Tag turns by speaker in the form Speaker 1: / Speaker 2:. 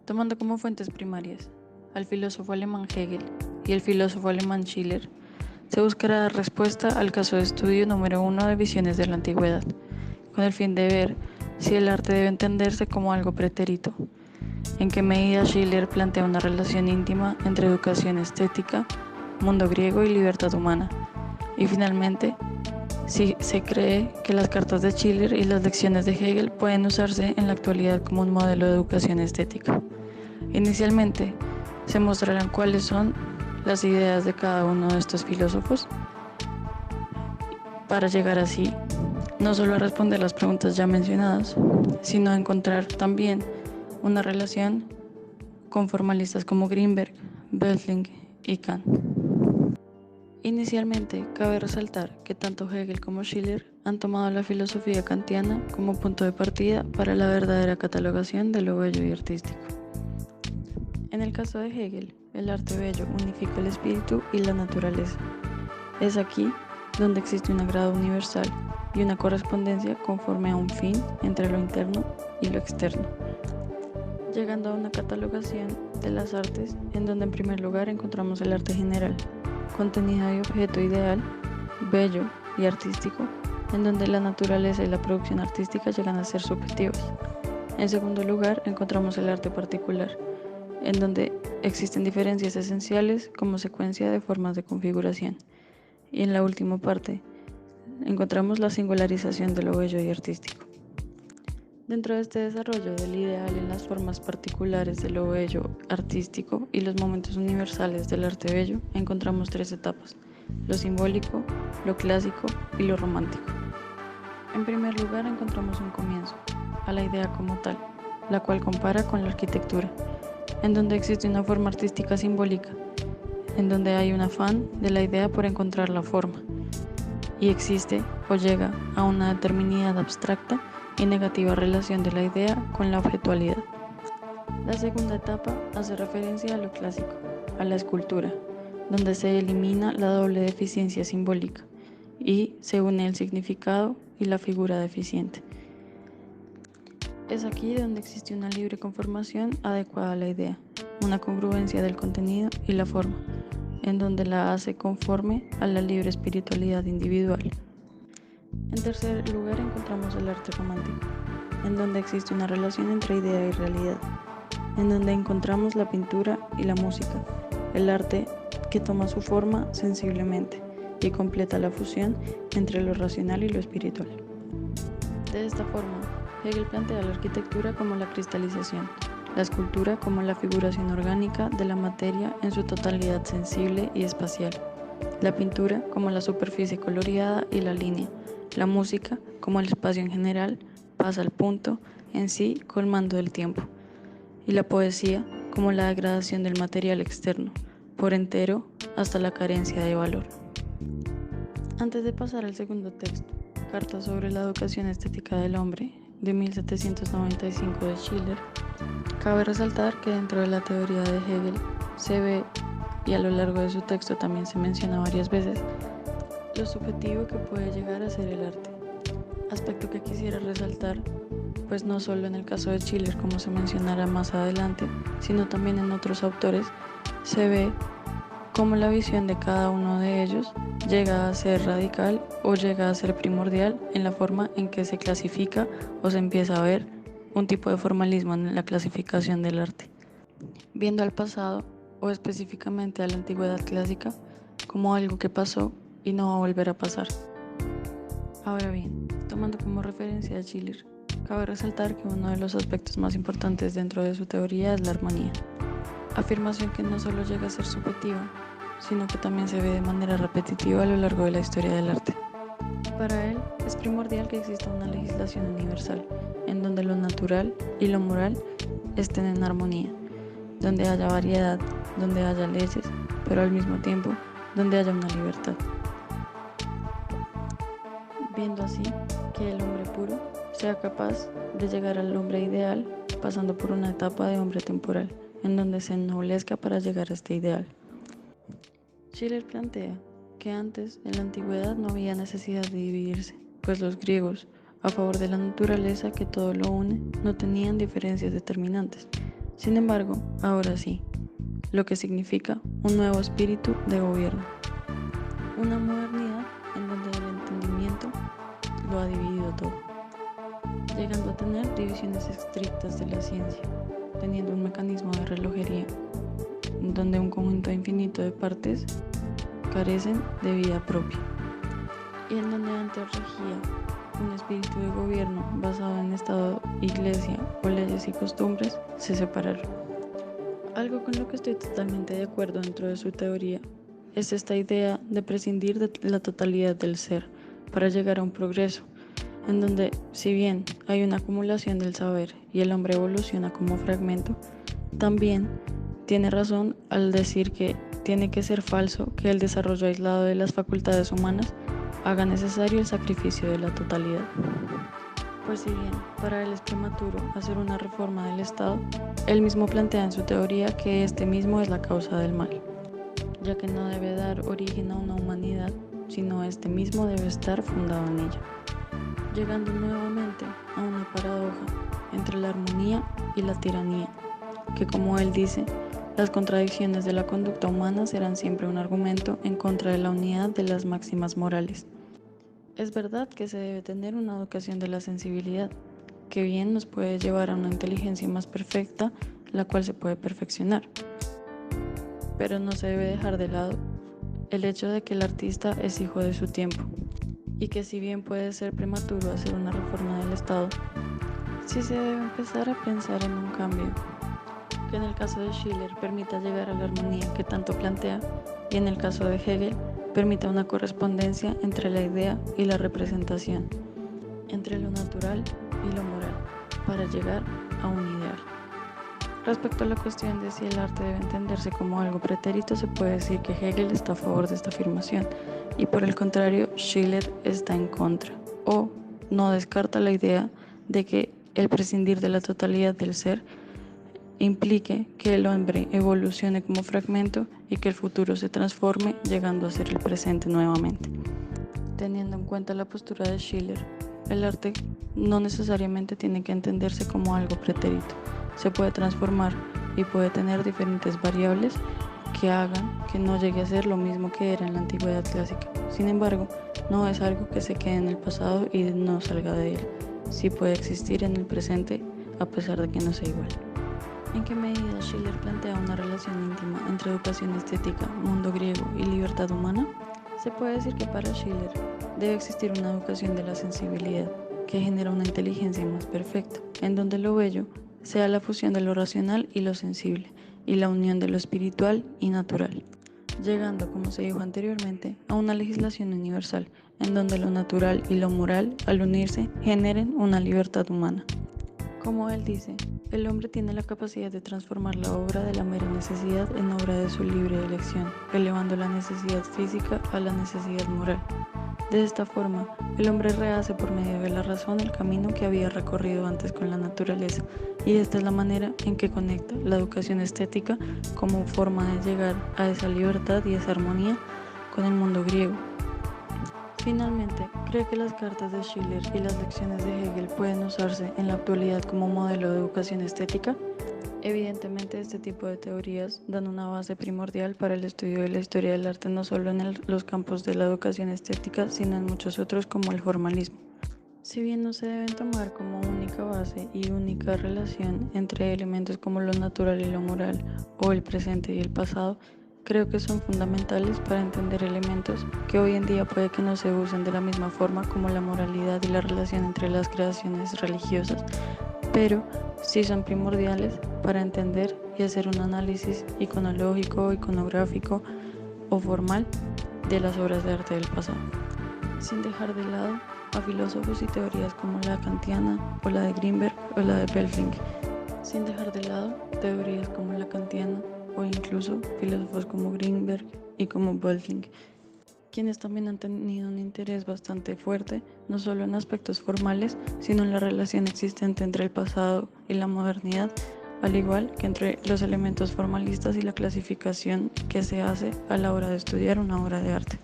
Speaker 1: tomando como fuentes primarias al filósofo alemán Hegel y el filósofo alemán Schiller, se buscará dar respuesta al caso de estudio número 1 de visiones de la antigüedad, con el fin de ver si el arte debe entenderse como algo pretérito, en qué medida Schiller plantea una relación íntima entre educación estética, mundo griego y libertad humana, y finalmente, si se cree que las cartas de Schiller y las lecciones de Hegel pueden usarse en la actualidad como un modelo de educación estética. Inicialmente, se mostrarán cuáles son las ideas de cada uno de estos filósofos para llegar así no solo a responder las preguntas ya mencionadas, sino a encontrar también una relación con formalistas como Greenberg, Belting y Kant. Inicialmente, cabe resaltar que tanto Hegel como Schiller han tomado la filosofía kantiana como punto de partida para la verdadera catalogación de lo bello y artístico. En el caso de Hegel, el arte bello unifica el espíritu y la naturaleza. Es aquí donde existe un agrado universal y una correspondencia conforme a un fin entre lo interno y lo externo, llegando a una catalogación de las artes en donde en primer lugar encontramos el arte general, contenido y objeto ideal, bello y artístico, en donde la naturaleza y la producción artística llegan a ser subjetivas. En segundo lugar, encontramos el arte particular, en donde existen diferencias esenciales como secuencia de formas de configuración. Y en la última parte, encontramos la singularización de lo bello y artístico. Dentro de este desarrollo del ideal en las formas particulares de lo bello artístico y los momentos universales del arte bello, encontramos tres etapas: lo simbólico, lo clásico y lo romántico. En primer lugar, encontramos un comienzo, a la idea como tal, la cual compara con la arquitectura, en donde existe una forma artística simbólica, en donde hay un afán de la idea por encontrar la forma, y existe o llega a una determinidad abstracta y negativa relación de la idea con la objetualidad. La segunda etapa hace referencia a lo clásico, a la escultura, donde se elimina la doble deficiencia simbólica y se une el significado y la figura deficiente. Es aquí donde existe una libre conformación adecuada a la idea, una congruencia del contenido y la forma, en donde la hace conforme a la libre espiritualidad individual. En tercer lugar encontramos el arte romántico, en donde existe una relación entre idea y realidad, en donde encontramos la pintura y la música, el arte que toma su forma sensiblemente y completa la fusión entre lo racional y lo espiritual. De esta forma, Hegel plantea la arquitectura como la cristalización, la escultura como la figuración orgánica de la materia en su totalidad sensible y espacial, la pintura como la superficie coloreada y la línea, la música como el espacio en general pasa al punto en sí colmando el tiempo, y la poesía como la degradación del material externo, por entero hasta la carencia de valor. Antes de pasar al segundo texto, Carta sobre la educación estética del hombre, de 1795 de Schiller, cabe resaltar que dentro de la teoría de Hegel se ve, y a lo largo de su texto también se menciona varias veces, lo subjetivo que puede llegar a ser el arte, aspecto que quisiera resaltar, pues no solo en el caso de Schiller, como se mencionará más adelante, sino también en otros autores, se ve cómo la visión de cada uno de ellos llega a ser radical o llega a ser primordial en la forma en que se clasifica o se empieza a ver un tipo de formalismo en la clasificación del arte, viendo al pasado o específicamente a la antigüedad clásica como algo que pasó y no va a volver a pasar. Ahora bien, tomando como referencia a Schiller, cabe resaltar que uno de los aspectos más importantes dentro de su teoría es la armonía, afirmación que no solo llega a ser subjetiva, sino que también se ve de manera repetitiva a lo largo de la historia del arte. Para él, es primordial que exista una legislación universal, en donde lo natural y lo moral estén en armonía, donde haya variedad, donde haya leyes, pero al mismo tiempo, donde haya una libertad. Viendo así que el hombre puro sea capaz de llegar al hombre ideal, pasando por una etapa de hombre temporal, en donde se ennoblezca para llegar a este ideal. Schiller plantea que antes, en la antigüedad, no había necesidad de dividirse, pues los griegos, a favor de la naturaleza que todo lo une, no tenían diferencias determinantes, Sin embargo, ahora sí, lo que significa un nuevo espíritu de gobierno, una modernidad en donde el entendimiento lo ha dividido todo, llegando a tener divisiones estrictas de la ciencia, teniendo un mecanismo de relojería, donde un conjunto infinito de partes carecen de vida propia, y en donde antes regía un espíritu de gobierno basado en Estado, Iglesia o leyes y costumbres, se separaron. Algo con lo que estoy totalmente de acuerdo dentro de su teoría es esta idea de prescindir de la totalidad del ser para llegar a un progreso, en donde, si bien hay una acumulación del saber y el hombre evoluciona como fragmento, también tiene razón al decir que tiene que ser falso que el desarrollo aislado de las facultades humanas haga necesario el sacrificio de la totalidad. Pues si bien para él es prematuro hacer una reforma del Estado, él mismo plantea en su teoría que este mismo es la causa del mal, ya que no debe dar origen a una humanidad, sino este mismo debe estar fundado en ella, llegando nuevamente a una paradoja entre la armonía y la tiranía, que como él dice, las contradicciones de la conducta humana serán siempre un argumento en contra de la unidad de las máximas morales. Es verdad que se debe tener una educación de la sensibilidad, que bien nos puede llevar a una inteligencia más perfecta, la cual se puede perfeccionar. Pero no se debe dejar de lado el hecho de que el artista es hijo de su tiempo, y que si bien puede ser prematuro hacer una reforma del Estado, sí se debe empezar a pensar en un cambio, que en el caso de Schiller permita llegar a la armonía que tanto plantea, y en el caso de Hegel permita una correspondencia entre la idea y la representación, entre lo natural y lo moral, para llegar a un ideal. Respecto a la cuestión de si el arte debe entenderse como algo pretérito, se puede decir que Hegel está a favor de esta afirmación, y por el contrario, Schiller está en contra, o no descarta la idea de que el prescindir de la totalidad del ser implique que el hombre evolucione como fragmento y que el futuro se transforme, llegando a ser el presente nuevamente. Teniendo en cuenta la postura de Schiller, el arte no necesariamente tiene que entenderse como algo pretérito. Se puede transformar y puede tener diferentes variables que hagan que no llegue a ser lo mismo que era en la antigüedad clásica. Sin embargo, no es algo que se quede en el pasado y no salga de él. Sí puede existir en el presente a pesar de que no sea igual. ¿En qué medida Schiller plantea una relación íntima entre educación estética, mundo griego y libertad humana? Se puede decir que para Schiller debe existir una educación de la sensibilidad que genera una inteligencia más perfecta, en donde lo bello sea la fusión de lo racional y lo sensible, y la unión de lo espiritual y natural, llegando, como se dijo anteriormente, a una legislación universal, en donde lo natural y lo moral, al unirse, generen una libertad humana. Como él dice, el hombre tiene la capacidad de transformar la obra de la mera necesidad en obra de su libre elección, elevando la necesidad física a la necesidad moral. De esta forma, el hombre rehace por medio de la razón el camino que había recorrido antes con la naturaleza, y esta es la manera en que conecta la educación estética como forma de llegar a esa libertad y esa armonía con el mundo griego. Finalmente, ¿cree que las cartas de Schiller y las lecciones de Hegel pueden usarse en la actualidad como modelo de educación estética? Evidentemente, este tipo de teorías dan una base primordial para el estudio de la historia del arte, no solo en los campos de la educación estética, sino en muchos otros como el formalismo. Si bien no se deben tomar como única base y única relación entre elementos como lo natural y lo moral, o el presente y el pasado, creo que son fundamentales para entender elementos que hoy en día puede que no se usen de la misma forma como la moralidad y la relación entre las creaciones religiosas, pero sí son primordiales para entender y hacer un análisis iconológico, iconográfico o formal de las obras de arte del pasado, sin dejar de lado a filósofos y teorías como la kantiana o la de Grinberg o la de Belfing, sin dejar de lado teorías como la kantiana o incluso filósofos como Grinberg y como Belfing, quienes también han tenido un interés bastante fuerte, no solo en aspectos formales, sino en la relación existente entre el pasado y la modernidad, al igual que entre los elementos formalistas y la clasificación que se hace a la hora de estudiar una obra de arte.